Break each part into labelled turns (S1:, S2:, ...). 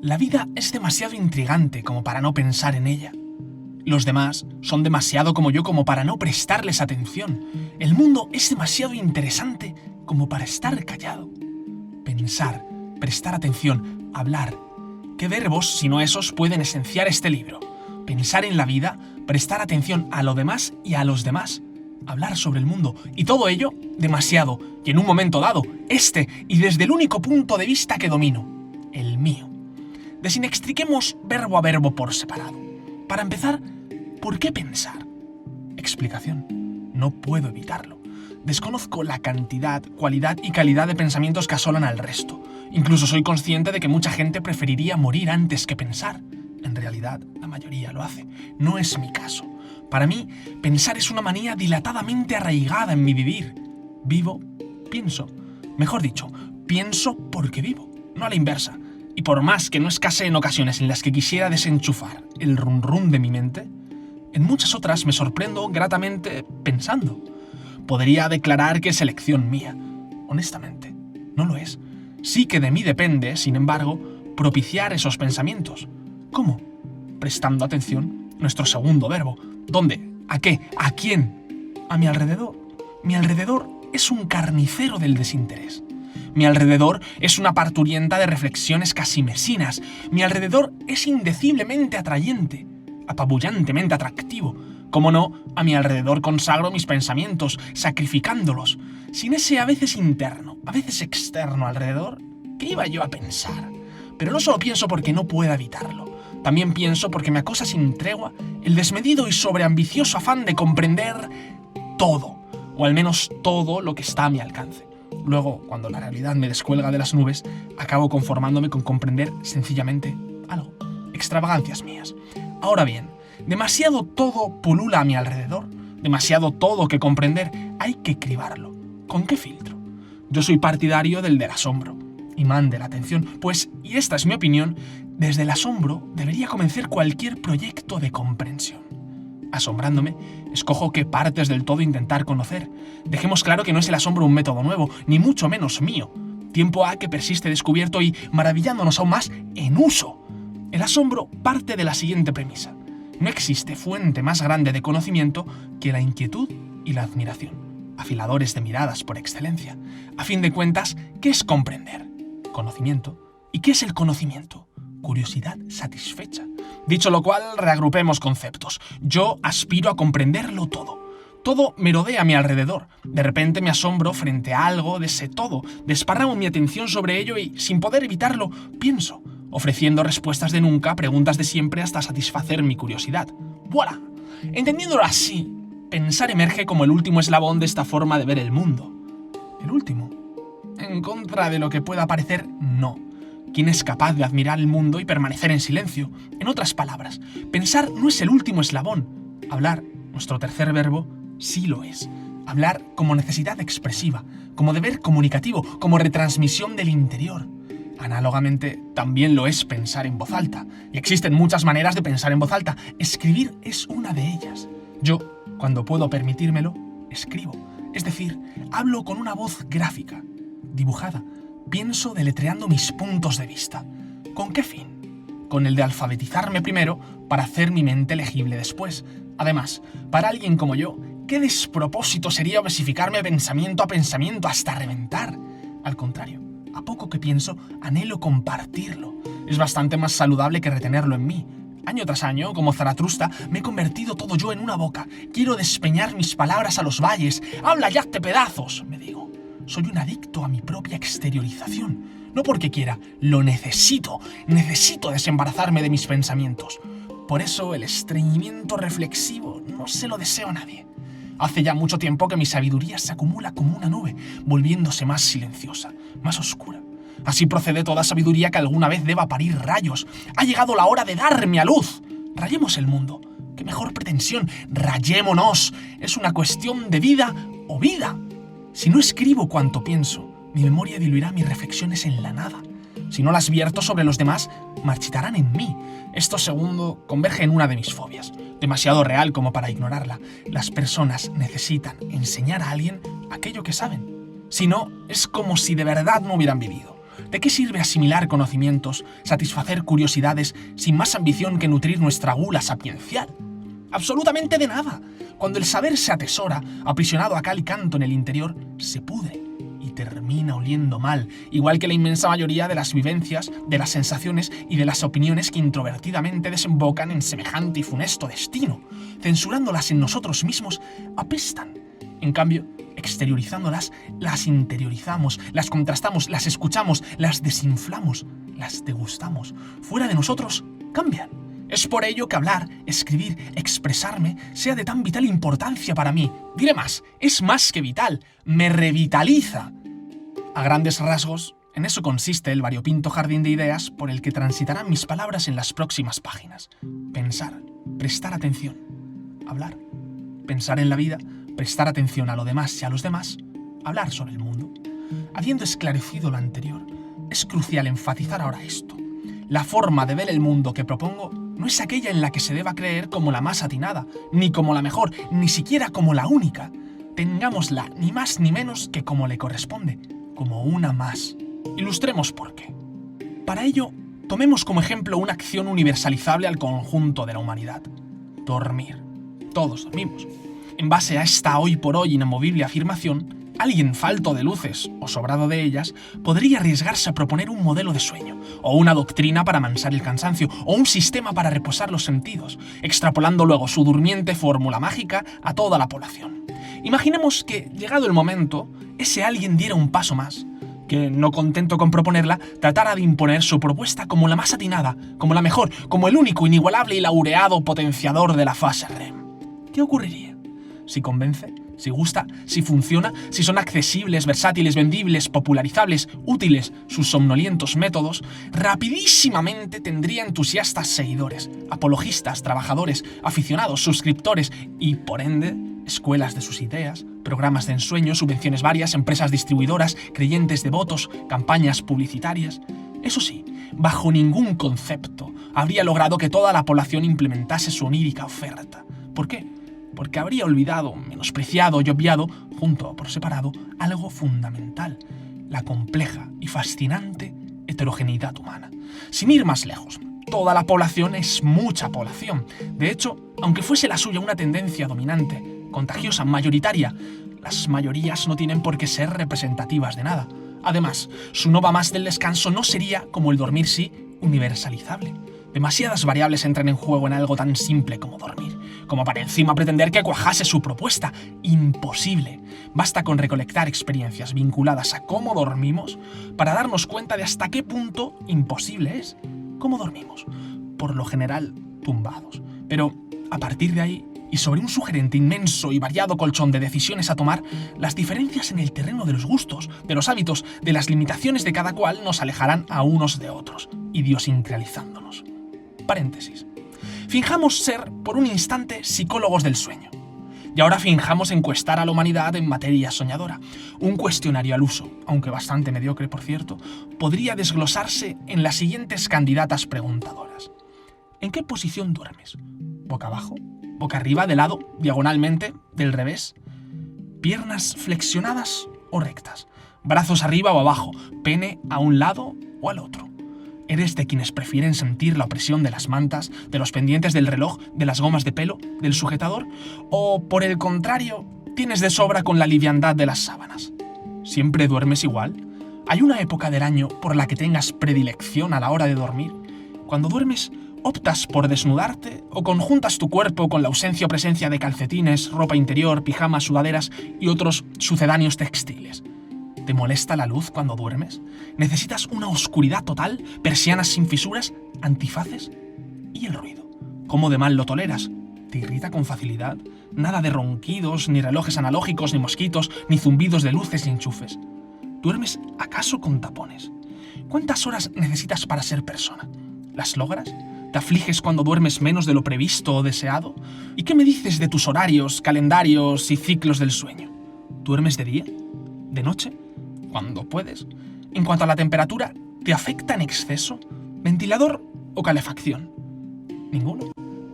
S1: La vida es demasiado intrigante como para no pensar en ella. Los demás son demasiado como yo como para no prestarles atención. El mundo es demasiado interesante como para estar callado. Pensar, prestar atención, hablar. ¿Qué verbos, si no esos, pueden esenciar este libro? Pensar en la vida, prestar atención a lo demás y a los demás. Hablar sobre el mundo. Y todo ello, demasiado. Y en un momento dado, y desde el único punto de vista que domino, el mío. Desinextriquemos verbo a verbo por separado. Para empezar, ¿por qué pensar? Explicación. No puedo evitarlo. Desconozco la cantidad, cualidad y calidad de pensamientos que asolan al resto. Incluso soy consciente de que mucha gente preferiría morir antes que pensar. En realidad, la mayoría lo hace. No es mi caso. Para mí, pensar es una manía dilatadamente arraigada en mi vivir. Vivo, pienso. Mejor dicho, pienso porque vivo, no a la inversa. Y por más que no escasee en ocasiones en las que quisiera desenchufar el rum rum de mi mente, en muchas otras me sorprendo gratamente pensando. Podría declarar que es elección mía. Honestamente, no lo es. Sí que de mí depende, sin embargo, propiciar esos pensamientos. ¿Cómo? Prestando atención, nuestro segundo verbo. ¿Dónde? ¿A qué? ¿A quién? A mi alrededor. Mi alrededor es un carnicero del desinterés. Mi alrededor es una parturienta de reflexiones casi mesinas. Mi alrededor es indeciblemente atrayente, apabullantemente atractivo. Como no, a mi alrededor consagro mis pensamientos, sacrificándolos. Sin ese a veces interno, a veces externo alrededor, ¿qué iba yo a pensar? Pero no solo pienso porque no pueda evitarlo. También pienso porque me acosa sin tregua el desmedido y sobreambicioso afán de comprender todo, o al menos todo lo que está a mi alcance. Luego, cuando la realidad me descuelga de las nubes, acabo conformándome con comprender sencillamente algo. Extravagancias mías. Ahora bien, demasiado todo pulula a mi alrededor, demasiado todo que comprender, hay que cribarlo. ¿Con qué filtro? Yo soy partidario del asombro, imán de la atención, pues, y esta es mi opinión, desde el asombro debería comenzar cualquier proyecto de comprensión. Asombrándome, escojo qué partes del todo intentar conocer. Dejemos claro que no es el asombro un método nuevo, ni mucho menos mío. Tiempo ha que persiste descubierto y, maravillándonos aún más, en uso. El asombro parte de la siguiente premisa. No existe fuente más grande de conocimiento que la inquietud y la admiración. Afiladores de miradas por excelencia. A fin de cuentas, ¿qué es comprender? Conocimiento. ¿Y qué es el conocimiento? Curiosidad satisfecha. Dicho lo cual, reagrupemos conceptos. Yo aspiro a comprenderlo todo. Todo merodea a mi alrededor. De repente me asombro frente a algo de ese todo. Desparramo mi atención sobre ello y, sin poder evitarlo, pienso, ofreciendo respuestas de nunca a preguntas de siempre hasta satisfacer mi curiosidad. ¡Voilà! Entendiéndolo así, pensar emerge como el último eslabón de esta forma de ver el mundo. ¿El último? En contra de lo que pueda parecer, no. ¿Quién es capaz de admirar el mundo y permanecer en silencio? En otras palabras, pensar no es el último eslabón. Hablar, nuestro tercer verbo, sí lo es. Hablar como necesidad expresiva, como deber comunicativo, como retransmisión del interior. Análogamente, también lo es pensar en voz alta. Y existen muchas maneras de pensar en voz alta. Escribir es una de ellas. Yo, cuando puedo permitírmelo, escribo. Es decir, hablo con una voz gráfica, dibujada. Pienso deletreando mis puntos de vista. ¿Con qué fin? Con el de alfabetizarme primero para hacer mi mente legible después. Además, para alguien como yo, qué despropósito sería versificarme pensamiento a pensamiento hasta reventar. Al contrario, a poco que pienso, anhelo compartirlo. Es bastante más saludable que retenerlo en mí. Año tras año, como Zaratrusta, me he convertido todo yo en una boca. Quiero despeñar mis palabras a los valles. ¡Habla ya de pedazos!, me digo. Soy un adicto a mi propia exteriorización. No porque quiera, lo necesito. Necesito desembarazarme de mis pensamientos. Por eso el estreñimiento reflexivo no se lo deseo a nadie. Hace ya mucho tiempo que mi sabiduría se acumula como una nube, volviéndose más silenciosa, más oscura. Así procede toda sabiduría que alguna vez deba parir rayos. Ha llegado la hora de darme a luz. Rayemos el mundo. ¡Qué mejor pretensión! ¡Rayémonos! Es una cuestión de vida o vida. Si no escribo cuanto pienso, mi memoria diluirá mis reflexiones en la nada. Si no las vierto sobre los demás, marchitarán en mí. Esto segundo converge en una de mis fobias, demasiado real como para ignorarla. Las personas necesitan enseñar a alguien aquello que saben. Si no, es como si de verdad no hubieran vivido. ¿De qué sirve asimilar conocimientos, satisfacer curiosidades sin más ambición que nutrir nuestra gula sapiencial? Absolutamente de nada. Cuando el saber se atesora, aprisionado a cal y canto en el interior, se pudre y termina oliendo mal, igual que la inmensa mayoría de las vivencias, de las sensaciones y de las opiniones que introvertidamente desembocan en semejante y funesto destino. Censurándolas en nosotros mismos, apestan. En cambio, exteriorizándolas, las interiorizamos, las contrastamos, las escuchamos, las desinflamos, las degustamos. Fuera de nosotros, cambian. Es por ello que hablar, escribir, expresarme sea de tan vital importancia para mí. Diré más, es más que vital, me revitaliza. A grandes rasgos, en eso consiste el variopinto jardín de ideas por el que transitarán mis palabras en las próximas páginas. Pensar, prestar atención, hablar, pensar en la vida, prestar atención a lo demás y a los demás, hablar sobre el mundo. Habiendo esclarecido lo anterior, es crucial enfatizar ahora esto. La forma de ver el mundo que propongo no es aquella en la que se deba creer como la más atinada, ni como la mejor, ni siquiera como la única. Tengámosla ni más ni menos que como le corresponde, como una más. Ilustremos por qué. Para ello, tomemos como ejemplo una acción universalizable al conjunto de la humanidad. Dormir. Todos dormimos. En base a esta hoy por hoy inamovible afirmación, alguien falto de luces o sobrado de ellas podría arriesgarse a proponer un modelo de sueño, o una doctrina para amansar el cansancio, o un sistema para reposar los sentidos, extrapolando luego su durmiente fórmula mágica a toda la población. Imaginemos que, llegado el momento, ese alguien diera un paso más, que, no contento con proponerla, tratara de imponer su propuesta como la más atinada, como la mejor, como el único, inigualable y laureado potenciador de la fase REM. ¿Qué ocurriría? Si convence, si gusta, si funciona, si son accesibles, versátiles, vendibles, popularizables, útiles sus somnolientos métodos, rapidísimamente tendría entusiastas seguidores, apologistas, trabajadores, aficionados, suscriptores y, por ende, escuelas de sus ideas, programas de ensueño, subvenciones varias, empresas distribuidoras, creyentes devotos, campañas publicitarias. Eso sí, bajo ningún concepto habría logrado que toda la población implementase su onírica oferta. ¿Por qué? Porque habría olvidado, menospreciado y obviado, junto o por separado, algo fundamental: la compleja y fascinante heterogeneidad humana. Sin ir más lejos, toda la población es mucha población. De hecho, aunque fuese la suya una tendencia dominante, contagiosa, mayoritaria, las mayorías no tienen por qué ser representativas de nada. Además, su no va más del descanso no sería, como el dormir sí, universalizable. Demasiadas variables entran en juego en algo tan simple como dormir, como para encima pretender que cuajase su propuesta. Imposible. Basta con recolectar experiencias vinculadas a cómo dormimos para darnos cuenta de hasta qué punto imposible es. ¿Cómo dormimos? Por lo general, tumbados. Pero, a partir de ahí, y sobre un sugerente inmenso y variado colchón de decisiones a tomar, las diferencias en el terreno de los gustos, de los hábitos, de las limitaciones de cada cual nos alejarán a unos de otros, idiosincralizándonos. Paréntesis. Finjamos ser, por un instante, psicólogos del sueño. Y ahora finjamos encuestar a la humanidad en materia soñadora. Un cuestionario al uso, aunque bastante mediocre por cierto, podría desglosarse en las siguientes candidatas preguntadoras. ¿En qué posición duermes? ¿Boca abajo? ¿Boca arriba? ¿De lado? ¿Diagonalmente? ¿Del revés? ¿Piernas flexionadas o rectas? ¿Brazos arriba o abajo? ¿Pene a un lado o al otro? ¿Eres de quienes prefieren sentir la opresión de las mantas, de los pendientes del reloj, de las gomas de pelo, del sujetador? ¿O, por el contrario, tienes de sobra con la liviandad de las sábanas? ¿Siempre duermes igual? ¿Hay una época del año por la que tengas predilección a la hora de dormir? Cuando duermes, ¿optas por desnudarte o conjuntas tu cuerpo con la ausencia o presencia de calcetines, ropa interior, pijamas, sudaderas y otros sucedáneos textiles? ¿Te molesta la luz cuando duermes? ¿Necesitas una oscuridad total, persianas sin fisuras, antifaces? ¿Y el ruido? ¿Cómo de mal lo toleras? ¿Te irrita con facilidad? Nada de ronquidos, ni relojes analógicos, ni mosquitos, ni zumbidos de luces y enchufes. ¿Duermes acaso con tapones? ¿Cuántas horas necesitas para ser persona? ¿Las logras? ¿Te afliges cuando duermes menos de lo previsto o deseado? ¿Y qué me dices de tus horarios, calendarios y ciclos del sueño? ¿Duermes de día? ¿De noche? ¿Cuando puedes? En cuanto a la temperatura, ¿te afecta en exceso? ¿Ventilador o calefacción? ¿Ninguno?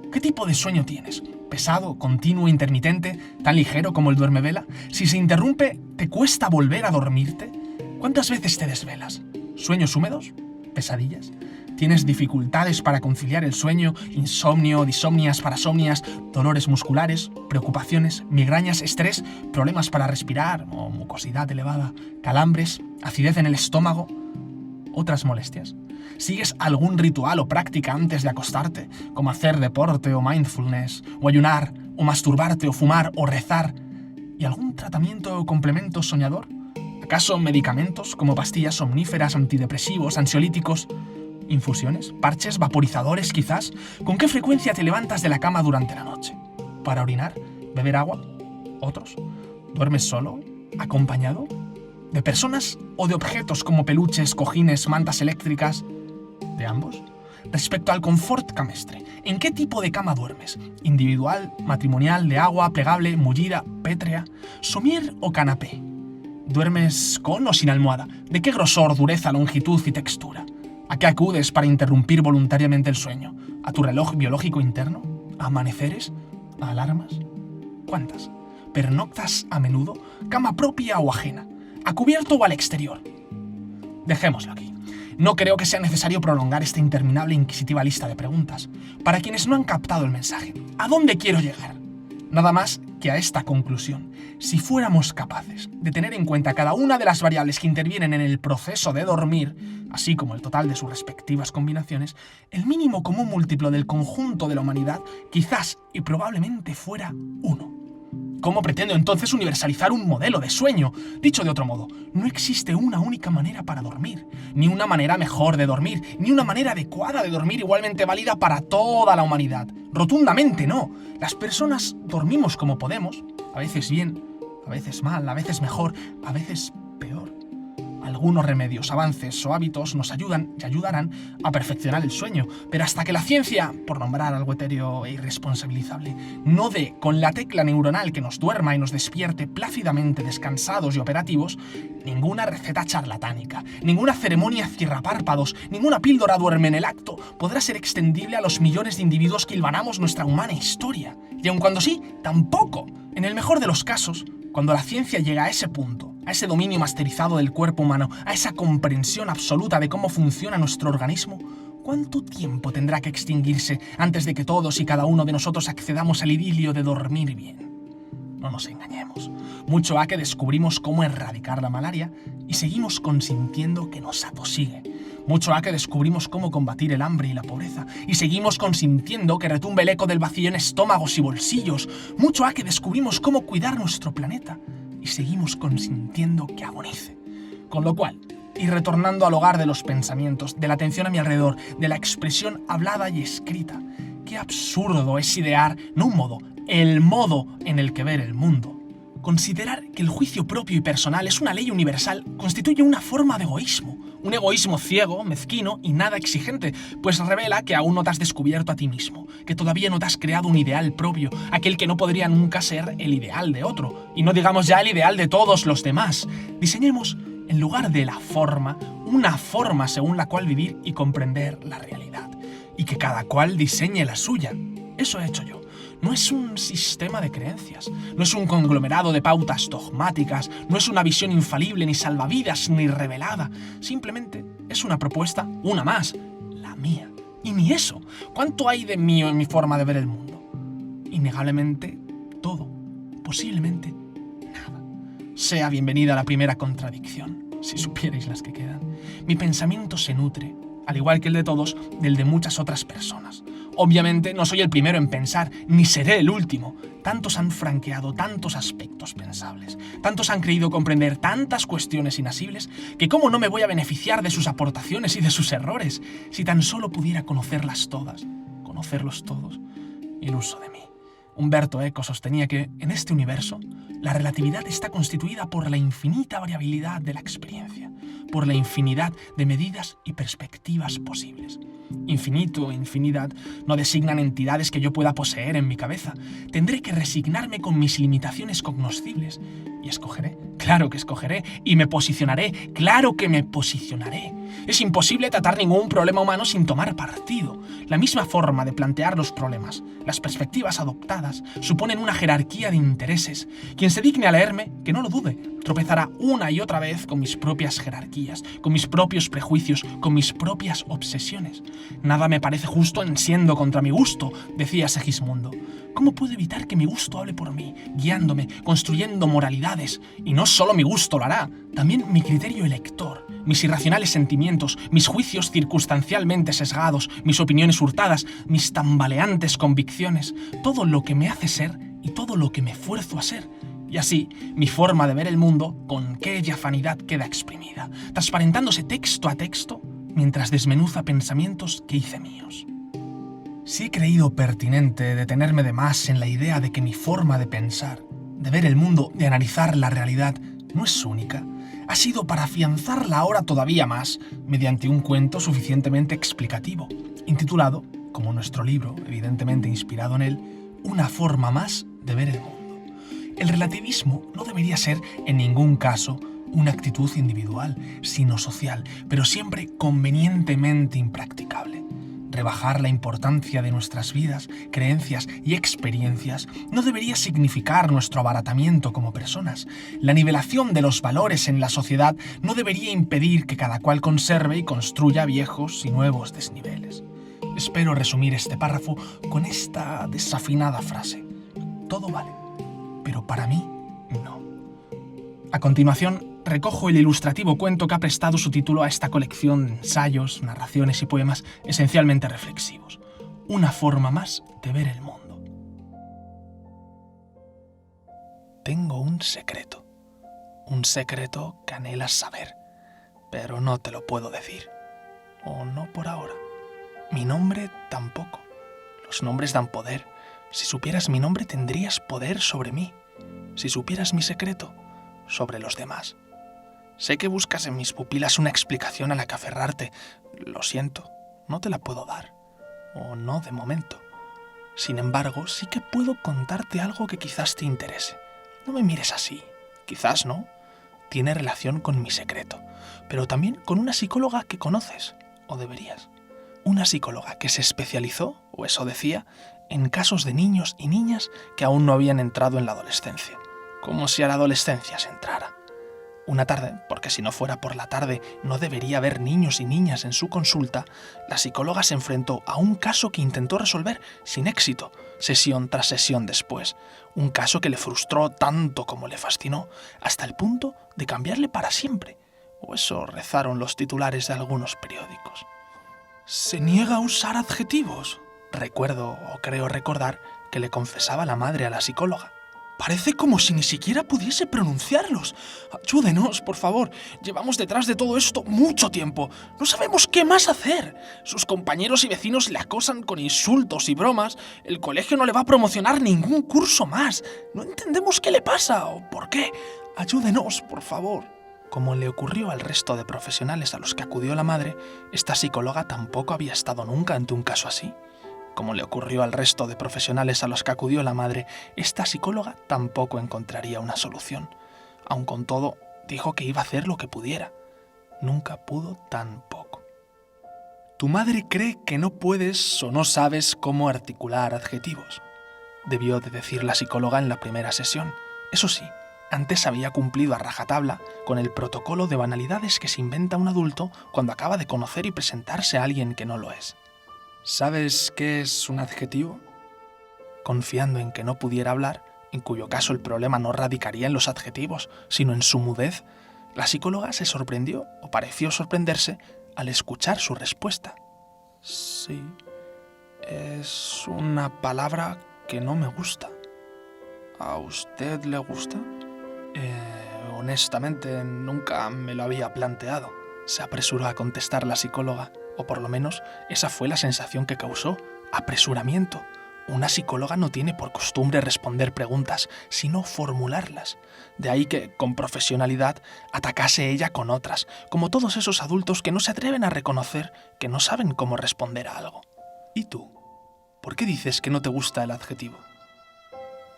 S1: ¿Qué tipo de sueño tienes? ¿Pesado, continuo, intermitente, tan ligero como el duermevela? Si se interrumpe, ¿te cuesta volver a dormirte? ¿Cuántas veces te desvelas? ¿Sueños húmedos? ¿Pesadillas? ¿Tienes dificultades para conciliar el sueño? ¿Insomnio, disomnias, parasomnias, dolores musculares, preocupaciones, migrañas, estrés, problemas para respirar o mucosidad elevada, calambres, acidez en el estómago? ¿Otras molestias? ¿Sigues algún ritual o práctica antes de acostarte, como hacer deporte o mindfulness, o ayunar, o masturbarte, o fumar, o rezar? ¿Y algún tratamiento o complemento soñador? ¿Acaso medicamentos como pastillas somníferas, antidepresivos, ansiolíticos? ¿Infusiones? ¿Parches? ¿Vaporizadores quizás? ¿Con qué frecuencia te levantas de la cama durante la noche? ¿Para orinar? ¿Beber agua? ¿Otros? ¿Duermes solo? ¿Acompañado? ¿De personas o de objetos como peluches, cojines, mantas eléctricas? ¿De ambos? Respecto al confort camestre, ¿en qué tipo de cama duermes? ¿Individual, matrimonial, de agua, plegable, mullida, pétrea? ¿Somier o canapé? ¿Duermes con o sin almohada? ¿De qué grosor, dureza, longitud y textura? ¿A qué acudes para interrumpir voluntariamente el sueño? ¿A tu reloj biológico interno? ¿A amaneceres? ¿A alarmas? ¿Cuántas? ¿Pernoctas a menudo? ¿Cama propia o ajena? ¿A cubierto o al exterior? Dejémoslo aquí. No creo que sea necesario prolongar esta interminable e inquisitiva lista de preguntas. Para quienes no han captado el mensaje, ¿a dónde quiero llegar? Nada más que a esta conclusión. Si fuéramos capaces de tener en cuenta cada una de las variables que intervienen en el proceso de dormir, así como el total de sus respectivas combinaciones, el mínimo común múltiplo del conjunto de la humanidad quizás y probablemente fuera 1. ¿Cómo pretendo entonces universalizar un modelo de sueño? Dicho de otro modo, no existe una única manera para dormir, ni una manera mejor de dormir, ni una manera adecuada de dormir igualmente válida para toda la humanidad. Rotundamente no. Las personas dormimos como podemos, a veces bien, a veces mal, a veces mejor, a veces peor. Algunos remedios, avances o hábitos nos ayudan y ayudarán a perfeccionar el sueño, pero hasta que la ciencia, por nombrar algo etéreo e irresponsabilizable, no dé con la tecla neuronal que nos duerma y nos despierte plácidamente descansados y operativos, ninguna receta charlatánica, ninguna ceremonia cierrapárpados, ninguna píldora duerme en el acto podrá ser extendible a los millones de individuos que hilvanamos nuestra humana historia. Y aun cuando sí, tampoco, en el mejor de los casos, cuando la ciencia llega a ese punto, a ese dominio masterizado del cuerpo humano, a esa comprensión absoluta de cómo funciona nuestro organismo, ¿cuánto tiempo tendrá que extinguirse antes de que todos y cada uno de nosotros accedamos al idilio de dormir bien? No nos engañemos. Mucho ha que descubrimos cómo erradicar la malaria y seguimos consintiendo que nos atosigue. Mucho ha que descubrimos cómo combatir el hambre y la pobreza y seguimos consintiendo que retumbe el eco del vacío en estómagos y bolsillos. Mucho ha que descubrimos cómo cuidar nuestro planeta y seguimos consintiendo que agonice. Con lo cual, y retornando al hogar de los pensamientos, de la atención a mi alrededor, de la expresión hablada y escrita, qué absurdo es idear, no un modo, el modo en el que ver el mundo. Considerar que el juicio propio y personal es una ley universal constituye una forma de egoísmo. Un egoísmo ciego, mezquino y nada exigente, pues revela que aún no te has descubierto a ti mismo, que todavía no te has creado un ideal propio, aquel que no podría nunca ser el ideal de otro, y no digamos ya el ideal de todos los demás. Diseñemos, en lugar de la forma, una forma según la cual vivir y comprender la realidad, y que cada cual diseñe la suya. Eso he hecho yo. No es un sistema de creencias, no es un conglomerado de pautas dogmáticas, no es una visión infalible, ni salvavidas, ni revelada. Simplemente es una propuesta, una más, la mía. Y ni eso. ¿Cuánto hay de mío en mi forma de ver el mundo? Innegablemente todo. Posiblemente nada. Sea bienvenida la primera contradicción, si supierais las que quedan. Mi pensamiento se nutre, al igual que el de todos, del de muchas otras personas. Obviamente no soy el primero en pensar, ni seré el último. Tantos han franqueado tantos aspectos pensables, tantos han creído comprender tantas cuestiones inasibles, que cómo no me voy a beneficiar de sus aportaciones y de sus errores, si tan solo pudiera conocerlas todas, conocerlos todos, iluso de mí. Umberto Eco sostenía que, en este universo, la relatividad está constituida por la infinita variabilidad de la experiencia, por la infinidad de medidas y perspectivas posibles. Infinito e infinidad no designan entidades que yo pueda poseer en mi cabeza. Tendré que resignarme con mis limitaciones cognoscibles. Y escogeré, claro que escogeré, y me posicionaré, claro que me posicionaré. Es imposible tratar ningún problema humano sin tomar partido. La misma forma de plantear los problemas, las perspectivas adoptadas, suponen una jerarquía de intereses. Quien se digne a leerme, que no lo dude, tropezará una y otra vez con mis propias jerarquías, con mis propios prejuicios, con mis propias obsesiones. Nada me parece justo en siendo contra mi gusto, decía Segismundo. ¿Cómo puedo evitar que mi gusto hable por mí, guiándome, construyendo moralidades? Y no solo mi gusto lo hará, también mi criterio elector, mis irracionales sentimientos, mis juicios circunstancialmente sesgados, mis opiniones hurtadas, mis tambaleantes convicciones, todo lo que me hace ser y todo lo que me fuerzo a ser. Y así, mi forma de ver el mundo, con qué diafanidad queda exprimida, transparentándose texto a texto, mientras desmenuza pensamientos que hice míos. Si he creído pertinente detenerme de más en la idea de que mi forma de pensar, de ver el mundo, de analizar la realidad, no es única, ha sido para afianzarla ahora todavía más mediante un cuento suficientemente explicativo, intitulado, como nuestro libro, evidentemente inspirado en él, Una forma más de ver el mundo. El relativismo no debería ser, en ningún caso, una actitud individual, sino social, pero siempre convenientemente impracticable. Rebajar la importancia de nuestras vidas, creencias y experiencias no debería significar nuestro abaratamiento como personas. La nivelación de los valores en la sociedad no debería impedir que cada cual conserve y construya viejos y nuevos desniveles. Espero resumir este párrafo con esta desafinada frase. Todo vale, pero para mí no. A continuación, recojo el ilustrativo cuento que ha prestado su título a esta colección de ensayos, narraciones y poemas esencialmente reflexivos. Una forma más de ver el mundo. Tengo un secreto que anhelas saber, pero no te lo puedo decir, o no por ahora. Mi nombre tampoco. Los nombres dan poder. Si supieras mi nombre tendrías poder sobre mí. Si supieras mi secreto, sobre los demás. Sé que buscas en mis pupilas una explicación a la que aferrarte. Lo siento, no te la puedo dar. O no de momento. Sin embargo, sí que puedo contarte algo que quizás te interese. No me mires así. Quizás no. Tiene relación con mi secreto. Pero también con una psicóloga que conoces. O deberías. Una psicóloga que se especializó, o eso decía, en casos de niños y niñas que aún no habían entrado en la adolescencia. Como si a la adolescencia se entrara. Una tarde, porque si no fuera por la tarde no debería haber niños y niñas en su consulta, la psicóloga se enfrentó a un caso que intentó resolver sin éxito, sesión tras sesión después. Un caso que le frustró tanto como le fascinó, hasta el punto de cambiarle para siempre. O eso rezaron los titulares de algunos periódicos. «Se niega a usar adjetivos». Recuerdo, o creo recordar, que le confesaba la madre a la psicóloga. «Parece como si ni siquiera pudiese pronunciarlos. Ayúdenos, por favor. Llevamos detrás de todo esto mucho tiempo. No sabemos qué más hacer. Sus compañeros y vecinos le acosan con insultos y bromas. El colegio no le va a promocionar ningún curso más. No entendemos qué le pasa o por qué. Ayúdenos, por favor». Como le ocurrió al resto de profesionales a los que acudió la madre, esta psicóloga tampoco había estado nunca ante un caso así. Como le ocurrió al resto de profesionales a los que acudió la madre, esta psicóloga tampoco encontraría una solución. Aun con todo, dijo que iba a hacer lo que pudiera. Nunca pudo tampoco. Tu madre cree que no puedes o no sabes cómo articular adjetivos, debió de decir la psicóloga en la primera sesión. Eso sí, antes había cumplido a rajatabla con el protocolo de banalidades que se inventa un adulto cuando acaba de conocer y presentarse a alguien que no lo es. ¿Sabes qué es un adjetivo? Confiando en que no pudiera hablar, en cuyo caso el problema no radicaría en los adjetivos, sino en su mudez, la psicóloga se sorprendió, o pareció sorprenderse, al escuchar su respuesta. Sí, es una palabra que no me gusta. ¿A usted le gusta? Honestamente, nunca me lo había planteado, se apresuró a contestar la psicóloga, o por lo menos esa fue la sensación que causó, apresuramiento. Una psicóloga no tiene por costumbre responder preguntas, sino formularlas. De ahí que, con profesionalidad, atacase ella con otras, como todos esos adultos que no se atreven a reconocer que no saben cómo responder a algo. ¿Y tú? ¿Por qué dices que no te gusta el adjetivo?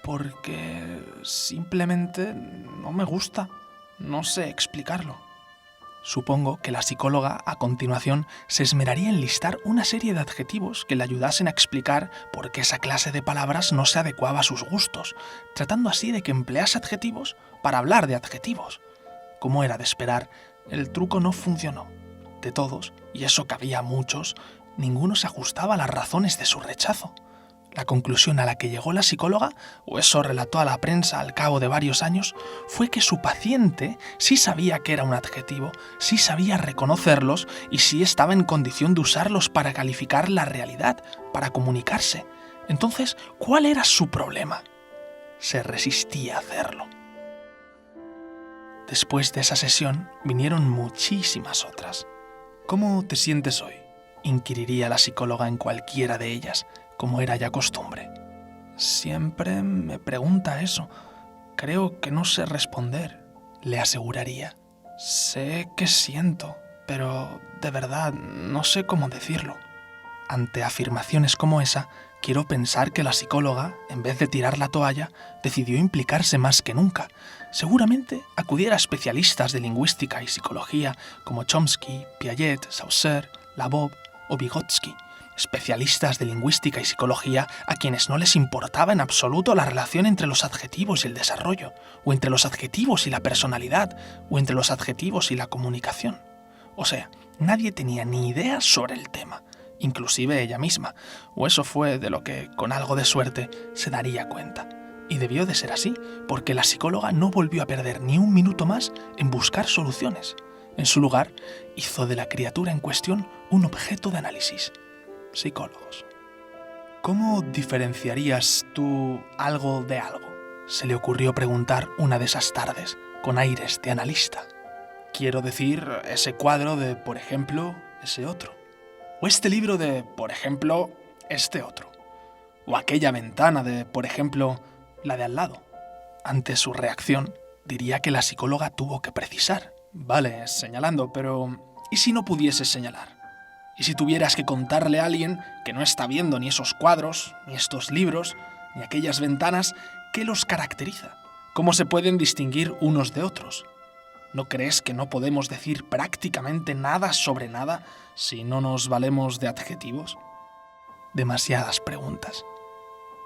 S1: Porque simplemente no me gusta. No sé explicarlo. Supongo que la psicóloga a continuación se esmeraría en listar una serie de adjetivos que le ayudasen a explicar por qué esa clase de palabras no se adecuaba a sus gustos, tratando así de que emplease adjetivos para hablar de adjetivos. Como era de esperar, el truco no funcionó. De todos, y eso que había muchos, ninguno se ajustaba a las razones de su rechazo. La conclusión a la que llegó la psicóloga, o eso relató a la prensa al cabo de varios años, fue que su paciente sí sabía que era un adjetivo, sí sabía reconocerlos y sí estaba en condición de usarlos para calificar la realidad, para comunicarse. Entonces, ¿cuál era su problema? Se resistía a hacerlo. Después de esa sesión vinieron muchísimas otras. ¿Cómo te sientes hoy?, inquiriría la psicóloga en cualquiera de ellas, como era ya costumbre. Siempre me pregunta eso. Creo que no sé responder, le aseguraría. Sé que siento, pero de verdad no sé cómo decirlo. Ante afirmaciones como esa, quiero pensar que la psicóloga, en vez de tirar la toalla, decidió implicarse más que nunca. Seguramente acudiera a especialistas de lingüística y psicología como Chomsky, Piaget, Saussure, Labov o Vygotsky, especialistas de lingüística y psicología a quienes no les importaba en absoluto la relación entre los adjetivos y el desarrollo, o entre los adjetivos y la personalidad, o entre los adjetivos y la comunicación. O sea, nadie tenía ni idea sobre el tema, inclusive ella misma, o eso fue de lo que, con algo de suerte, se daría cuenta. Y debió de ser así, porque la psicóloga no volvió a perder ni un minuto más en buscar soluciones. En su lugar, hizo de la criatura en cuestión un objeto de análisis. Psicólogos. ¿Cómo diferenciarías tú algo de algo?, se le ocurrió preguntar una de esas tardes, con aires de analista. Quiero decir, ese cuadro de, por ejemplo, ese otro. O este libro de, por ejemplo, este otro. O aquella ventana de, por ejemplo, la de al lado. Ante su reacción, diría que la psicóloga tuvo que precisar. Vale, señalando, pero ¿y si no pudieses señalar? ¿Y si tuvieras que contarle a alguien que no está viendo ni esos cuadros, ni estos libros, ni aquellas ventanas, qué los caracteriza? ¿Cómo se pueden distinguir unos de otros? ¿No crees que no podemos decir prácticamente nada sobre nada si no nos valemos de adjetivos? Demasiadas preguntas.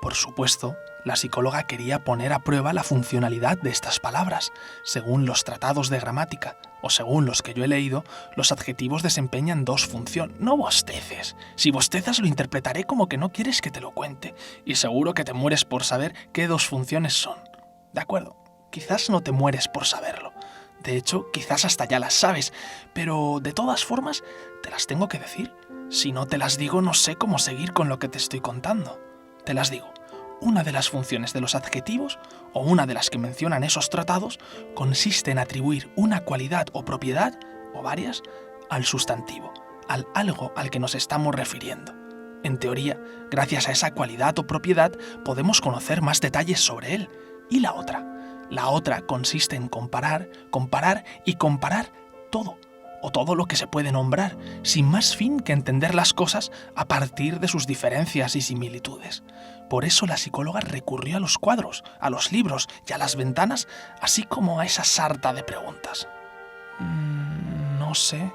S1: Por supuesto, la psicóloga quería poner a prueba la funcionalidad de estas palabras. Según los tratados de gramática, o según los que yo he leído, los adjetivos desempeñan dos funciones. No bosteces. Si bostezas lo interpretaré como que no quieres que te lo cuente, y seguro que te mueres por saber qué dos funciones son. De acuerdo, quizás no te mueres por saberlo. De hecho, quizás hasta ya las sabes, pero de todas formas, te las tengo que decir. Si no te las digo, no sé cómo seguir con lo que te estoy contando. Te las digo. Una de las funciones de los adjetivos, o una de las que mencionan esos tratados, consiste en atribuir una cualidad o propiedad, o varias, al sustantivo, al algo al que nos estamos refiriendo. En teoría, gracias a esa cualidad o propiedad, podemos conocer más detalles sobre él. ¿Y la otra? La otra consiste en comparar y comparar todo, o todo lo que se puede nombrar, sin más fin que entender las cosas a partir de sus diferencias y similitudes. Por eso la psicóloga recurrió a los cuadros, a los libros y a las ventanas, así como a esa sarta de preguntas. No sé,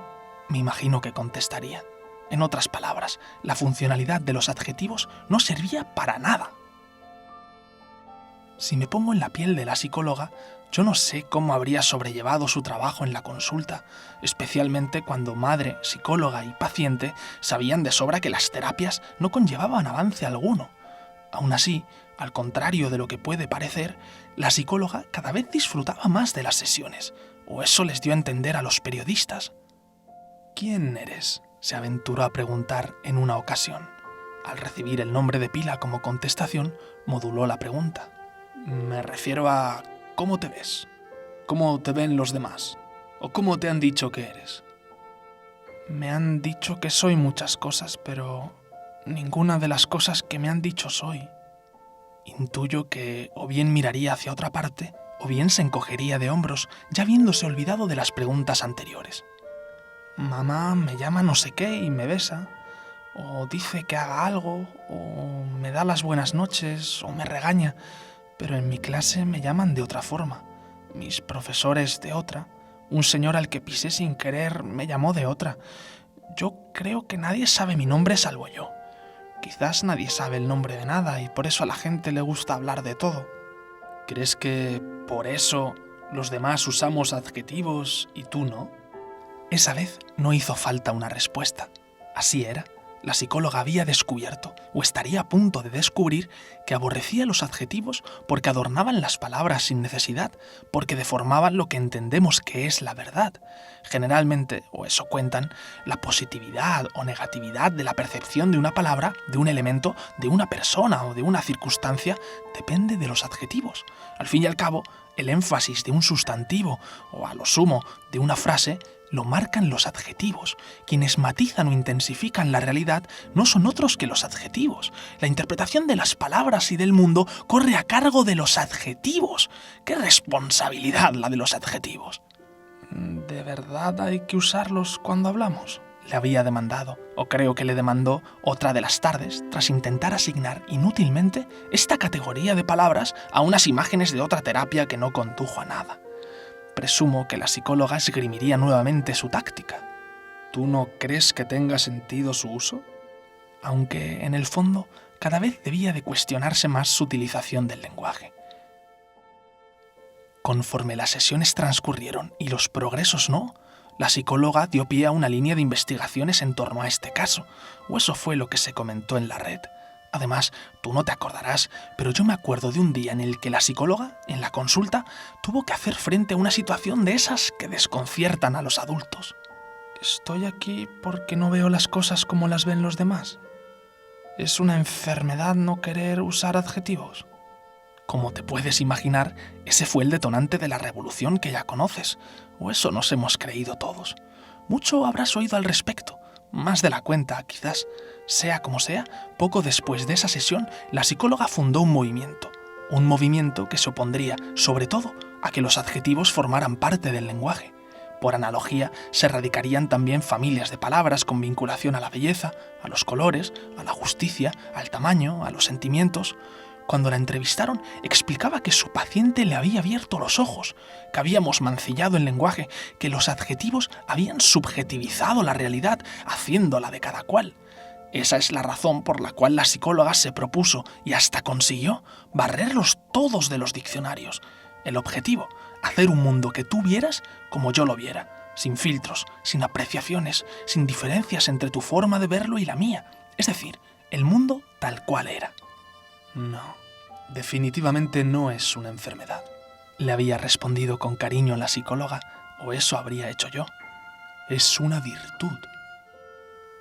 S1: me imagino que contestaría. En otras palabras, la funcionalidad de los adjetivos no servía para nada. Si me pongo en la piel de la psicóloga, yo no sé cómo habría sobrellevado su trabajo en la consulta, especialmente cuando madre, psicóloga y paciente sabían de sobra que las terapias no conllevaban avance alguno. Aún así, al contrario de lo que puede parecer, la psicóloga cada vez disfrutaba más de las sesiones, o eso les dio a entender a los periodistas. ¿Quién eres?, se aventuró a preguntar en una ocasión. Al recibir el nombre de pila como contestación, moduló la pregunta. Me refiero a ¿cómo te ves? ¿Cómo te ven los demás? ¿O cómo te han dicho que eres? Me han dicho que soy muchas cosas, pero ninguna de las cosas que me han dicho soy. Intuyo que o bien miraría hacia otra parte, o bien se encogería de hombros, ya habiéndose olvidado de las preguntas anteriores. Mamá me llama no sé qué y me besa, o dice que haga algo, o me da las buenas noches, o me regaña, pero en mi clase me llaman de otra forma, mis profesores de otra, Un señor al que pisé sin querer me llamó de otra. Yo creo que nadie sabe mi nombre salvo yo. Quizás nadie sabe el nombre de nada y por eso a la gente le gusta hablar de todo. ¿Crees que por eso los demás usamos adjetivos y tú no? Esa vez no hizo falta una respuesta. Así era. La psicóloga había descubierto, o estaría a punto de descubrir, que aborrecía los adjetivos porque adornaban las palabras sin necesidad, porque deformaban lo que entendemos que es la verdad. Generalmente, o eso cuentan, la positividad o negatividad de la percepción de una palabra, de un elemento, de una persona o de una circunstancia, depende de los adjetivos. Al fin y al cabo, el énfasis de un sustantivo, o a lo sumo de una frase, lo marcan los adjetivos. Quienes matizan o intensifican la realidad no son otros que los adjetivos. La interpretación de las palabras y del mundo corre a cargo de los adjetivos. ¡Qué responsabilidad la de los adjetivos! ¿De verdad hay que usarlos cuando hablamos?, le había demandado, o creo que le demandó otra de las tardes, tras intentar asignar inútilmente esta categoría de palabras a unas imágenes de otra terapia que no condujo a nada. Presumo que la psicóloga esgrimiría nuevamente su táctica. ¿Tú no crees que tenga sentido su uso? Aunque, en el fondo, cada vez debía de cuestionarse más su utilización del lenguaje. Conforme las sesiones transcurrieron y los progresos no, la psicóloga dio pie a una línea de investigaciones en torno a este caso, o eso fue lo que se comentó en la red. Además, tú no te acordarás, pero yo me acuerdo de un día en el que la psicóloga, en la consulta, tuvo que hacer frente a una situación de esas que desconciertan a los adultos. ¿Estoy aquí porque no veo las cosas como las ven los demás? ¿Es una enfermedad no querer usar adjetivos? Como te puedes imaginar, ese fue el detonante de la revolución que ya conoces, o eso nos hemos creído todos. Mucho habrás oído al respecto, más de la cuenta, quizás. Sea como sea, poco después de esa sesión, la psicóloga fundó un movimiento que se opondría, sobre todo, a que los adjetivos formaran parte del lenguaje. Por analogía, se radicarían también familias de palabras con vinculación a la belleza, a los colores, a la justicia, al tamaño, a los sentimientos. Cuando la entrevistaron, explicaba que su paciente le había abierto los ojos, que habíamos mancillado el lenguaje, que los adjetivos habían subjetivizado la realidad, haciéndola de cada cual. Esa es la razón por la cual la psicóloga se propuso, y hasta consiguió, barrerlos todos de los diccionarios. El objetivo, hacer un mundo que tú vieras como yo lo viera, sin filtros, sin apreciaciones, sin diferencias entre tu forma de verlo y la mía, es decir, el mundo tal cual era. No, definitivamente no es una enfermedad, le había respondido con cariño la psicóloga, o eso habría hecho yo. Es una virtud.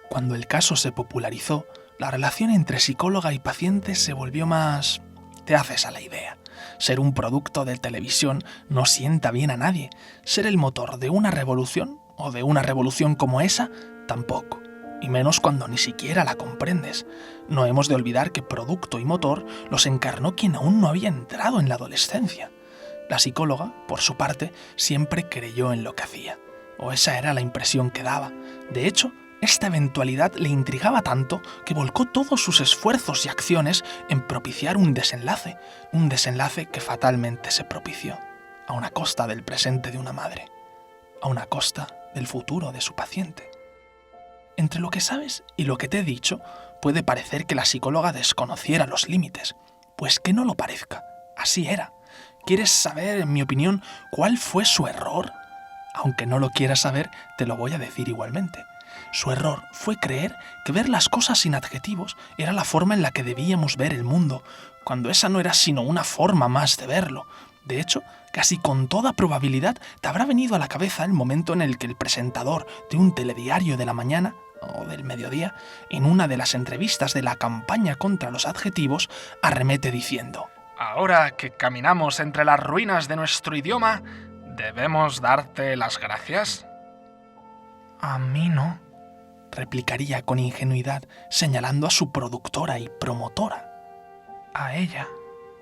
S1: Cuando el caso se popularizó, la relación entre psicóloga y paciente se volvió más... Te haces a la idea. Ser un producto de televisión no sienta bien a nadie. Ser el motor de una revolución, o de una revolución como esa, tampoco. Y menos cuando ni siquiera la comprendes. No hemos de olvidar que producto y motor los encarnó quien aún no había entrado en la adolescencia. La psicóloga, por su parte, siempre creyó en lo que hacía. O esa era la impresión que daba. De hecho, esta eventualidad le intrigaba tanto que volcó todos sus esfuerzos y acciones en propiciar un desenlace que fatalmente se propició, a una costa del presente de una madre, a una costa del futuro de su paciente. Entre lo que sabes y lo que te he dicho, puede parecer que la psicóloga desconociera los límites, pues que no lo parezca, así era. ¿Quieres saber, en mi opinión, cuál fue su error? Aunque no lo quieras saber, te lo voy a decir igualmente. Su error fue creer que ver las cosas sin adjetivos era la forma en la que debíamos ver el mundo, cuando esa no era sino una forma más de verlo. De hecho, casi con toda probabilidad te habrá venido a la cabeza el momento en el que el presentador de un telediario de la mañana o del mediodía, en una de las entrevistas de la campaña contra los adjetivos, arremete diciendo: «Ahora que caminamos entre las ruinas de nuestro idioma, ¿debemos darte las gracias?» «A mí no», replicaría con ingenuidad, señalando a su productora y promotora. A ella.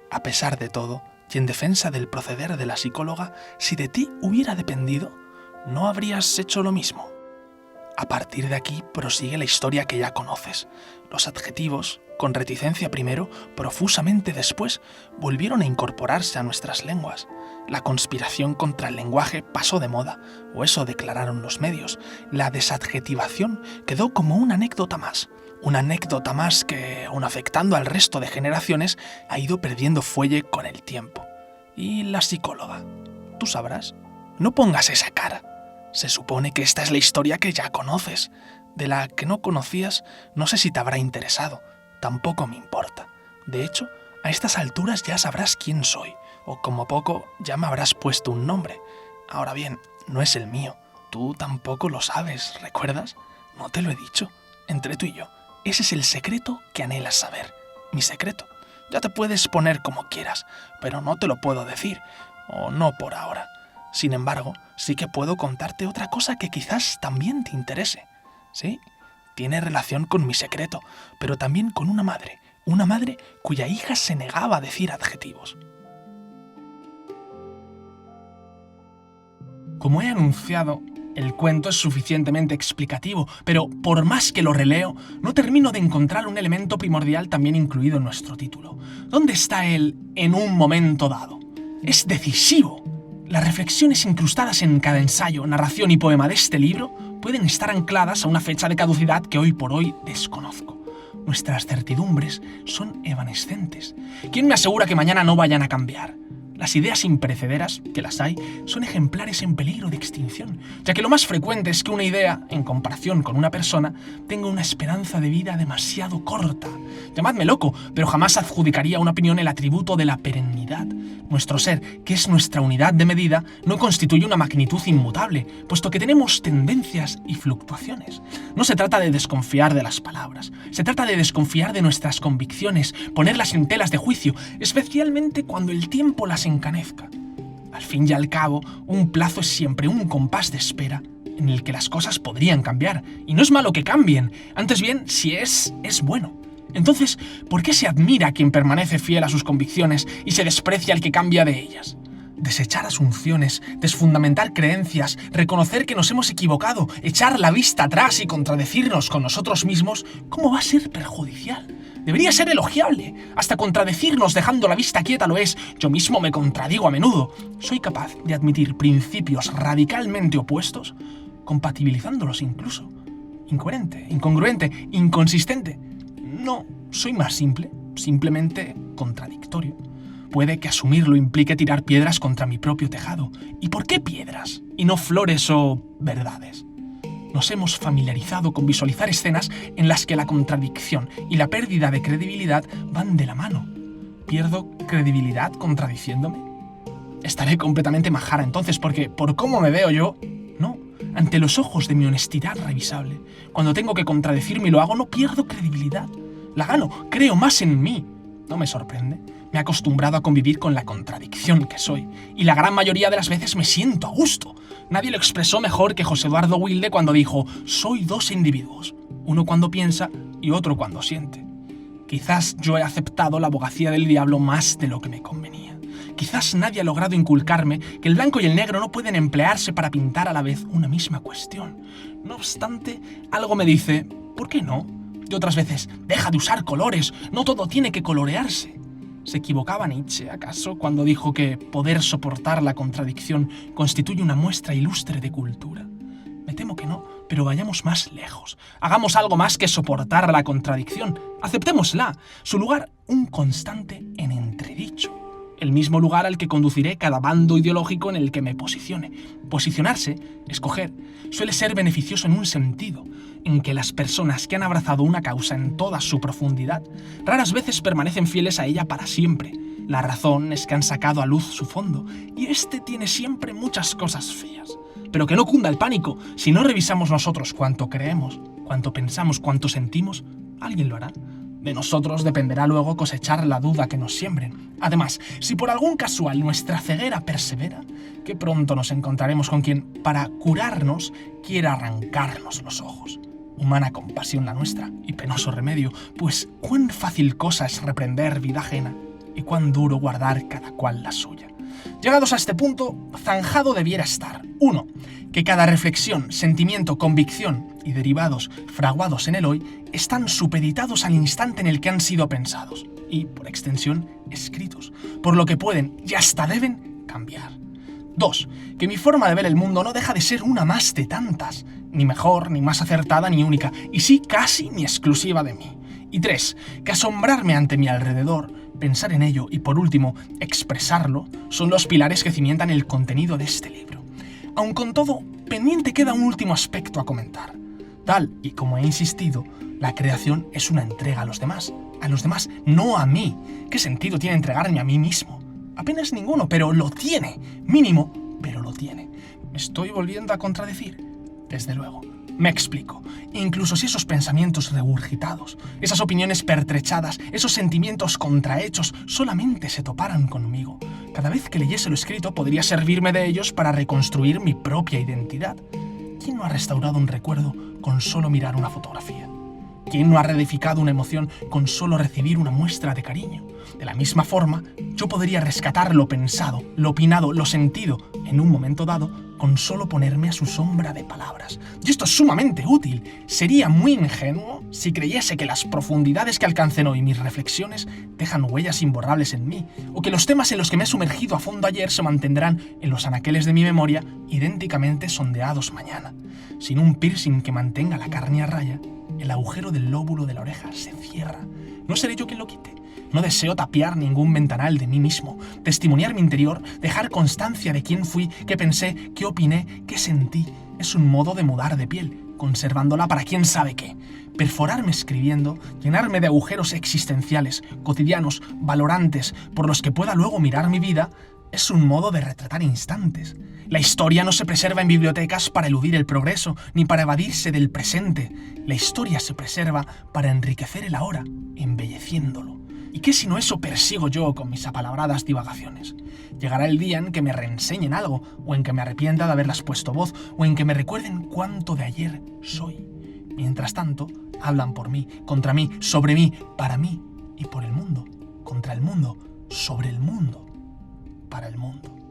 S1: A pesar de todo, y en defensa del proceder de la psicóloga, si de ti hubiera dependido, ¿no habrías hecho lo mismo? A partir de aquí prosigue la historia que ya conoces. Los adjetivos, con reticencia primero, profusamente después, volvieron a incorporarse a nuestras lenguas. La conspiración contra el lenguaje pasó de moda, o eso declararon los medios. La desadjetivación quedó como una anécdota más que, aun afectando al resto de generaciones, ha ido perdiendo fuelle con el tiempo. ¿Y la psicóloga? Tú sabrás. No pongas esa cara. Se supone que esta es la historia que ya conoces. De la que no conocías, no sé si te habrá interesado. Tampoco me importa. De hecho, a estas alturas ya sabrás quién soy, o como poco ya me habrás puesto un nombre. Ahora bien, no es el mío. Tú tampoco lo sabes, ¿recuerdas? No te lo he dicho. Entre tú y yo, ese es el secreto que anhelas saber. Mi secreto. Ya te puedes poner como quieras, pero no te lo puedo decir, o no por ahora. Sin embargo, sí que puedo contarte otra cosa que quizás también te interese. Sí, tiene relación con mi secreto, pero también con una madre cuya hija se negaba a decir adjetivos. Como he anunciado, el cuento es suficientemente explicativo, pero por más que lo releo, no termino de encontrar un elemento primordial también incluido en nuestro título. ¿Dónde está el "en un momento dado"? Es decisivo. Las reflexiones incrustadas en cada ensayo, narración y poema de este libro pueden estar ancladas a una fecha de caducidad que hoy por hoy desconozco. Nuestras certidumbres son evanescentes. ¿Quién me asegura que mañana no vayan a cambiar? Las ideas imperecederas, que las hay, son ejemplares en peligro de extinción, ya que lo más frecuente es que una idea, en comparación con una persona, tenga una esperanza de vida demasiado corta. Llamadme loco, pero jamás adjudicaría a una opinión el atributo de la perennidad. Nuestro ser, que es nuestra unidad de medida, no constituye una magnitud inmutable, puesto que tenemos tendencias y fluctuaciones. No se trata de desconfiar de las palabras, se trata de desconfiar de nuestras convicciones, ponerlas en telas de juicio, especialmente cuando el tiempo las encanezca. Al fin y al cabo, un plazo es siempre un compás de espera en el que las cosas podrían cambiar, y no es malo que cambien, antes bien, si es bueno. Entonces, ¿por qué se admira a quien permanece fiel a sus convicciones y se desprecia al que cambia de ellas? Desechar asunciones, desfundamentar creencias, reconocer que nos hemos equivocado, echar la vista atrás y contradecirnos con nosotros mismos, ¿cómo va a ser perjudicial? Debería ser elogiable. Hasta contradecirnos dejando la vista quieta lo es. Yo mismo me contradigo a menudo. Soy capaz de admitir principios radicalmente opuestos, compatibilizándolos incluso. Incoherente, incongruente, inconsistente. No, soy más simple, simplemente contradictorio. Puede que asumirlo implique tirar piedras contra mi propio tejado. ¿Y por qué piedras? Y no flores o verdades. Nos hemos familiarizado con visualizar escenas en las que la contradicción y la pérdida de credibilidad van de la mano. ¿Pierdo credibilidad contradiciéndome? Estaré completamente majara entonces, porque por cómo me veo yo, no. Ante los ojos de mi honestidad revisable, cuando tengo que contradecirme y lo hago, no pierdo credibilidad. La gano, creo más en mí. No me sorprende. Me he acostumbrado a convivir con la contradicción que soy, y la gran mayoría de las veces me siento a gusto. Nadie lo expresó mejor que José Eduardo Wilde cuando dijo: soy dos individuos, uno cuando piensa y otro cuando siente. Quizás yo he aceptado la abogacía del diablo más de lo que me convenía. Quizás nadie ha logrado inculcarme que el blanco y el negro no pueden emplearse para pintar a la vez una misma cuestión. No obstante, algo me dice: ¿por qué no? Y otras veces: deja de usar colores, no todo tiene que colorearse. ¿Se equivocaba Nietzsche, acaso, cuando dijo que poder soportar la contradicción constituye una muestra ilustre de cultura? Me temo que no, pero vayamos más lejos. Hagamos algo más que soportar la contradicción. Aceptémosla. Su lugar, un constante en entredicho. El mismo lugar al que conduciré cada bando ideológico en el que me posicione. Posicionarse, escoger, suele ser beneficioso en un sentido, en que las personas que han abrazado una causa en toda su profundidad raras veces permanecen fieles a ella para siempre. La razón es que han sacado a luz su fondo, y este tiene siempre muchas cosas feas. Pero que no cunda el pánico. Si no revisamos nosotros cuánto creemos, cuánto pensamos, cuánto sentimos, alguien lo hará. De nosotros dependerá luego cosechar la duda que nos siembren. Además, si por algún casual nuestra ceguera persevera, que pronto nos encontraremos con quien, para curarnos, quiera arrancarnos los ojos. Humana compasión la nuestra, y penoso remedio, pues cuán fácil cosa es reprender vida ajena, y cuán duro guardar cada cual la suya. Llegados a este punto, zanjado debiera estar: 1. Que cada reflexión, sentimiento, convicción, y derivados fraguados en el hoy están supeditados al instante en el que han sido pensados y, por extensión, escritos, por lo que pueden y hasta deben cambiar. 2. Que mi forma de ver el mundo no deja de ser una más de tantas, ni mejor, ni más acertada, ni única, y sí casi ni exclusiva de mí. Y 3. Que asombrarme ante mi alrededor, pensar en ello y, por último, expresarlo, son los pilares que cimientan el contenido de este libro. Aun con todo, pendiente queda un último aspecto a comentar. Tal y como he insistido, la creación es una entrega a los demás, no a mí. ¿Qué sentido tiene entregarme a mí mismo? Apenas ninguno, pero lo tiene. Mínimo, pero lo tiene. ¿Me estoy volviendo a contradecir? Desde luego. Me explico. Incluso si esos pensamientos regurgitados, esas opiniones pertrechadas, esos sentimientos contrahechos solamente se toparan conmigo, cada vez que leyese lo escrito podría servirme de ellos para reconstruir mi propia identidad. ¿Quién no ha restaurado un recuerdo con solo mirar una fotografía? ¿Quién no ha reedificado una emoción con solo recibir una muestra de cariño? De la misma forma, yo podría rescatar lo pensado, lo opinado, lo sentido, en un momento dado, con solo ponerme a su sombra de palabras. Y esto es sumamente útil. Sería muy ingenuo si creyese que las profundidades que alcancen hoy mis reflexiones dejan huellas imborrables en mí, o que los temas en los que me he sumergido a fondo ayer se mantendrán en los anaqueles de mi memoria idénticamente sondeados mañana. Sin un piercing que mantenga la carne a raya, el agujero del lóbulo de la oreja se cierra. No seré yo quien lo quite. No deseo tapiar ningún ventanal de mí mismo, testimoniar mi interior, dejar constancia de quién fui, qué pensé, qué opiné, qué sentí. Es un modo de mudar de piel, conservándola para quién sabe qué. Perforarme escribiendo, llenarme de agujeros existenciales, cotidianos, valorantes, por los que pueda luego mirar mi vida, es un modo de retratar instantes. La historia no se preserva en bibliotecas para eludir el progreso, ni para evadirse del presente. La historia se preserva para enriquecer el ahora, embelleciéndolo. ¿Y qué si no eso persigo yo con mis apalabradas divagaciones? Llegará el día en que me reenseñen algo, o en que me arrepienta de haberlas puesto voz, o en que me recuerden cuánto de ayer soy. Mientras tanto, hablan por mí, contra mí, sobre mí, para mí y por el mundo, contra el mundo, sobre el mundo, para el mundo.